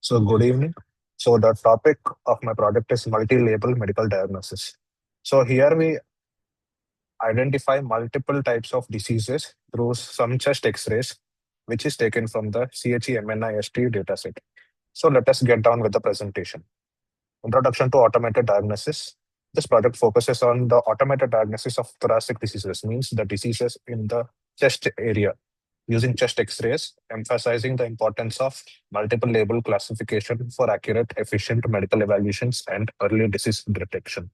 So, good evening. So, the topic of my project is multi-label medical diagnosis. So, here we identify multiple types of diseases through some chest X-rays, which is taken from the CHEMNIST dataset. So, let us get down with the presentation. Introduction to automated diagnosis. This project focuses on the automated diagnosis of thoracic diseases, means the diseases in the chest area using chest X-rays, emphasizing the importance of multiple label classification for accurate, efficient medical evaluations and early disease detection.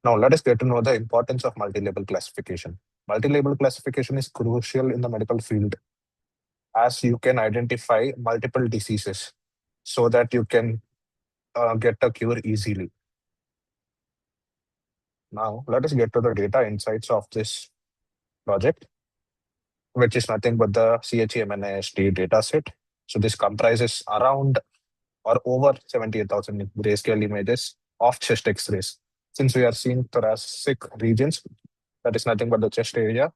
Now, let us get to know the importance of multi-label classification. Multi-label classification is crucial in the medical field as you can identify multiple diseases so that you can get a cure easily. Now, let us get to the data insights of this project, which is nothing but the CHEMNIST dataset. So this comprises around or over 78,000 grayscale images of chest X-rays. Since we are seeing thoracic regions, that is nothing but the chest area.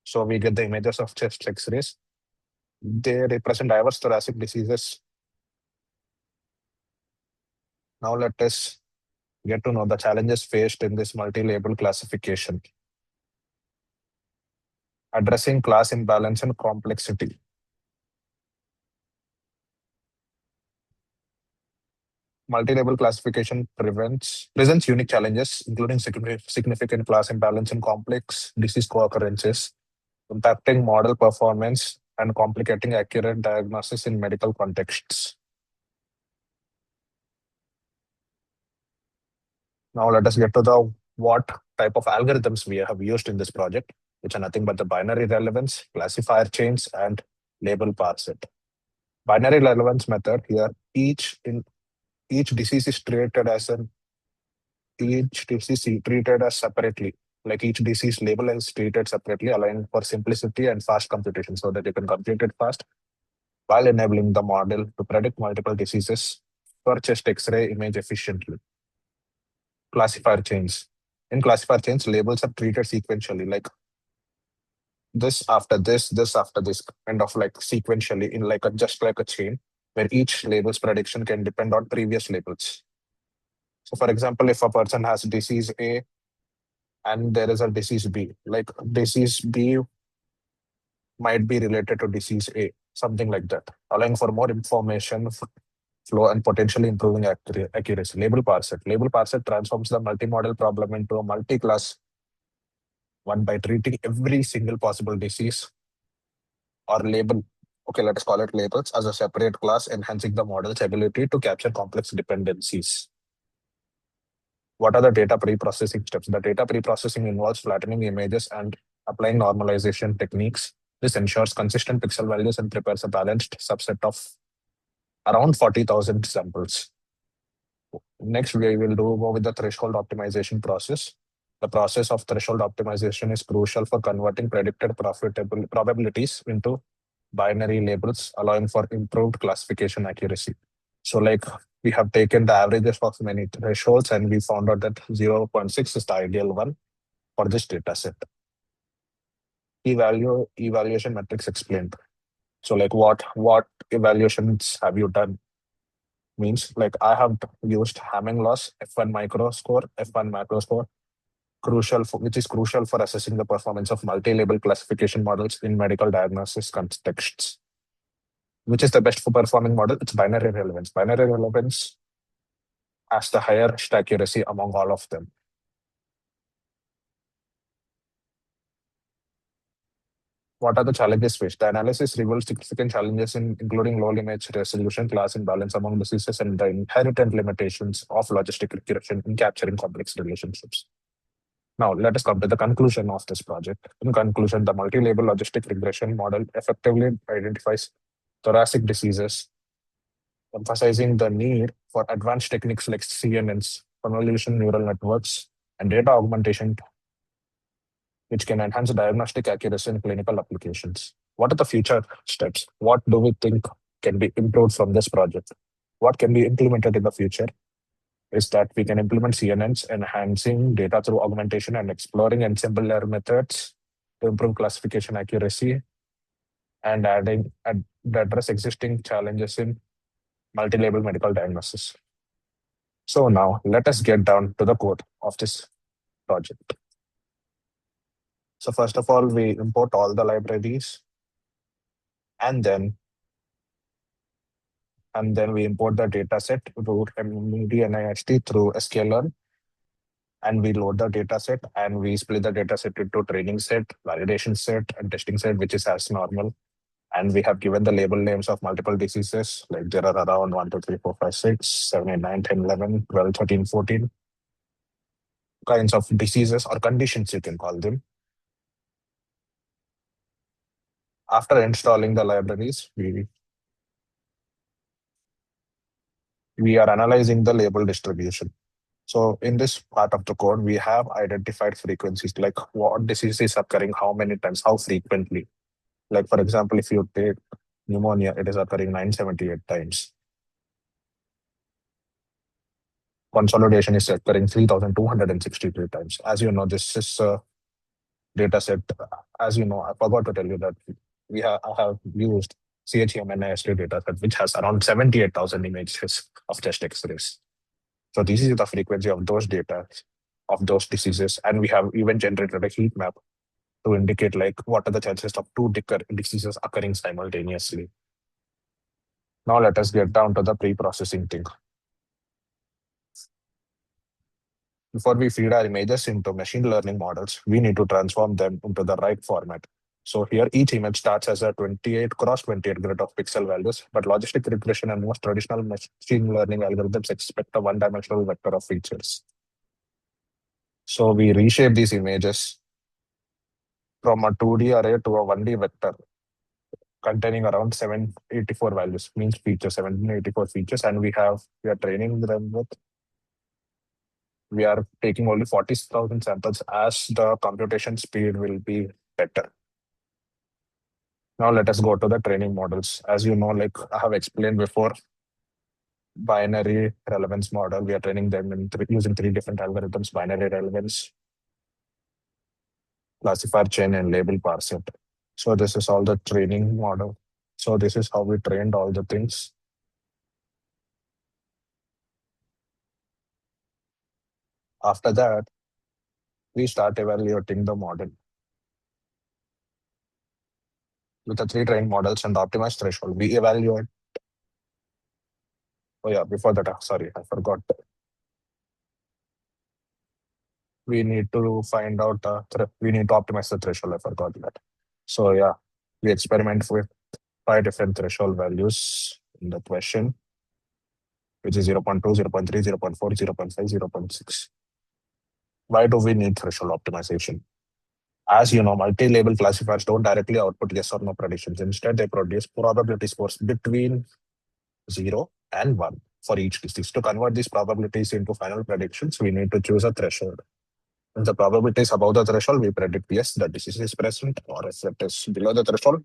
So we get the images of chest X-rays. They represent diverse thoracic diseases. Now let us get to know the challenges faced in this multi-label classification. Addressing class imbalance and complexity. Multi-label classification presents unique challenges, including significant class imbalance and complex disease co-occurrences, impacting model performance and complicating accurate diagnosis in medical contexts. Now let us get to the what type of algorithms we have used in this project, which are nothing but the binary relevance, classifier chains, and label parset. Binary relevance method here, each disease is treated as an each disease is treated as separately. Like each disease label is treated separately, allowing for simplicity and fast computation so that you can compute it fast while enabling the model to predict multiple diseases per chest X-ray image efficiently. Classifier chains. In classifier chains, labels are treated sequentially, like this after this after this, kind of like sequentially in like just like a chain, where each label's prediction can depend on previous labels. So, for example, if a person has disease A and there is a disease B, like disease B might be related to disease A, something like that, allowing for more information flow and potentially improving accuracy. Label parset. Label parset transforms the multi-model problem into a multi-class one by treating every single possible disease or label. Okay, let us call it labels as a separate class, enhancing the model's ability to capture complex dependencies. What are the data pre-processing steps? The data pre-processing involves flattening images and applying normalization techniques. This ensures consistent pixel values and prepares a balanced subset of around 40,000 samples. Next, we will go with the threshold optimization process. The process of threshold optimization is crucial for converting predicted probabilities into binary labels, allowing for improved classification accuracy. So like we have taken the averages of many thresholds and we found out that 0.6 is the ideal one for this data set. Evaluation metrics explained. So like what evaluations have you done? Means like I have used Hamming loss, F1 micro score, F1 macro score, which is crucial for assessing the performance of multi-label classification models in medical diagnosis contexts. Which is the best for performing model? It's binary relevance. Binary relevance has the highest accuracy among all of them. What are the challenges faced? The analysis reveals significant challenges including low image resolution, class imbalance among diseases, and the inherent limitations of logistic regression in capturing complex relationships. Now, let us come to the conclusion of this project. In conclusion, the multi-label logistic regression model effectively identifies thoracic diseases, emphasizing the need for advanced techniques like CNNs, convolutional neural networks, and data augmentation, which can enhance diagnostic accuracy in clinical applications. What are the future steps? What do we think can be improved from this project? What can be implemented in the future is that we can implement CNNs, enhancing data through augmentation and exploring ensemble layer methods to improve classification accuracy and adding and address existing challenges in multi-label medical diagnosis. So now let us get down to the code of this project. So first of all, we import all the libraries, and then we import the data set root MDNIST through sklearn, and we load the data set, and we split the data set into training set, validation set, and testing set, which is as normal. And we have given the label names of multiple diseases, like there are around 1, 2, 3, 4, 5, 6, 7, 8, 9, 10, 11, 12, 13, 14 kinds of diseases or conditions, you can call them. After installing the libraries, we are analyzing the label distribution. So in this part of the code, we have identified frequencies, like what disease is occurring, how many times, how frequently. Like for example, if you take pneumonia, it is occurring 978 times. Consolidation is occurring 3,263 times. As you know, this is a data set. As you know, I forgot to tell you that I have used CHEM-NIST data set, which has around 78,000 images of chest X-rays. So this is the frequency of those data of those diseases. And we have even generated a heat map to indicate like what are the chances of two diseases occurring simultaneously. Now let us get down to the pre-processing thing. Before we feed our images into machine learning models, we need to transform them into the right format. So here each image starts as a 28 cross 28 grid of pixel values, but logistic regression and most traditional machine learning algorithms expect a one-dimensional vector of features. So we reshape these images from a 2D array to a 1D vector containing around 784 values, means features, 784 features, and we are training them with, we are taking only 40,000 samples as the computation speed will be better. Now let us go to the training models. As you know, like I have explained before, binary relevance model, we are training them in using three different algorithms: binary relevance, classifier chain, and label parser. So this is all the training model. So this is how we trained all the things. After that, we start evaluating the model. With the three trained models and the optimized threshold, we evaluate. Oh yeah, before that, sorry, I forgot. We need to find out, we need to optimize the threshold. I forgot that. So yeah, we experiment with 5 different threshold values in the question, which is 0 0.2, 0 0.3, 0 0.4, 0 0.5, 0 0.6. Why do we need threshold optimization? As you know, multi-label classifiers don't directly output yes or no predictions. Instead, they produce probability scores between 0 and 1 for each disease. To convert these probabilities into final predictions, we need to choose a threshold. If the probability is above the threshold, we predict yes, the disease is present, or if it is below the threshold,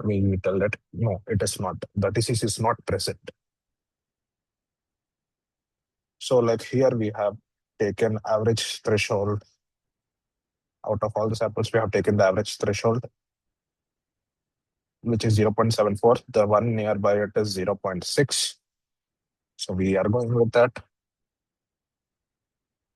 we tell that no, it is not. The disease is not present. So like here we have taken average threshold. Out of all the samples, we have taken the average threshold, which is 0.74. The one nearby it is 0.6. So we are going with that.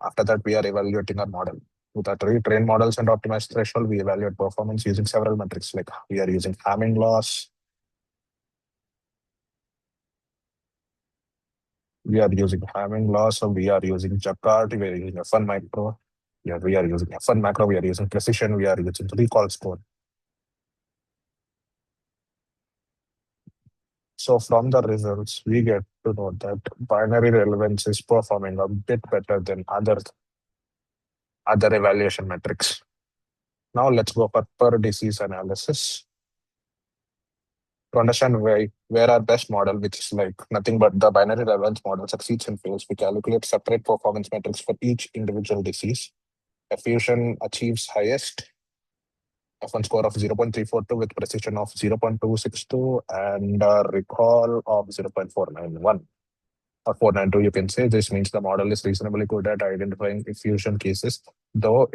After that, we are evaluating our model. With our trained models and optimized threshold, we evaluate performance using several metrics, like we are using Hamming loss, we are using Hamming loss, so we are using Jaccard, we are using F1 micro, we are using F1 macro, we are using precision, we are using recall score. So from the results, we get to know that binary relevance is performing a bit better than other evaluation metrics. Now let's go for per disease analysis. To understand where our best model, which is like nothing but the binary relevance model, succeeds and fails, we calculate separate performance metrics for each individual disease. Fusion achieves highest F1 score of 0.342 with precision of 0.262 and a recall of 0.491 or 492, you can say. This means the model is reasonably good at identifying fusion cases, though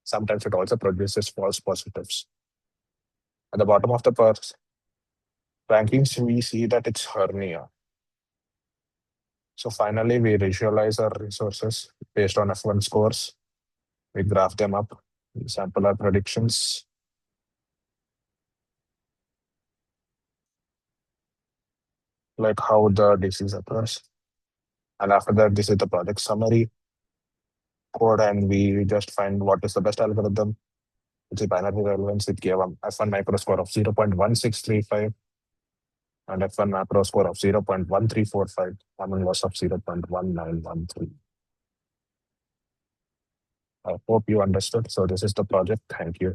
sometimes it also produces false positives. At the bottom of the rankings, we see that it's hernia. So finally, we visualize our resources based on F1 scores. We graph them up, we sample our predictions. Like how the disease occurs. And after that, this is the project summary code, and we just find what is the best algorithm. It's a binary relevance. It gave a F1 micro score of 0.1635 and F1 macro score of 0.1345 and inverse of 0.1913. I hope you understood. So this is the project. Thank you.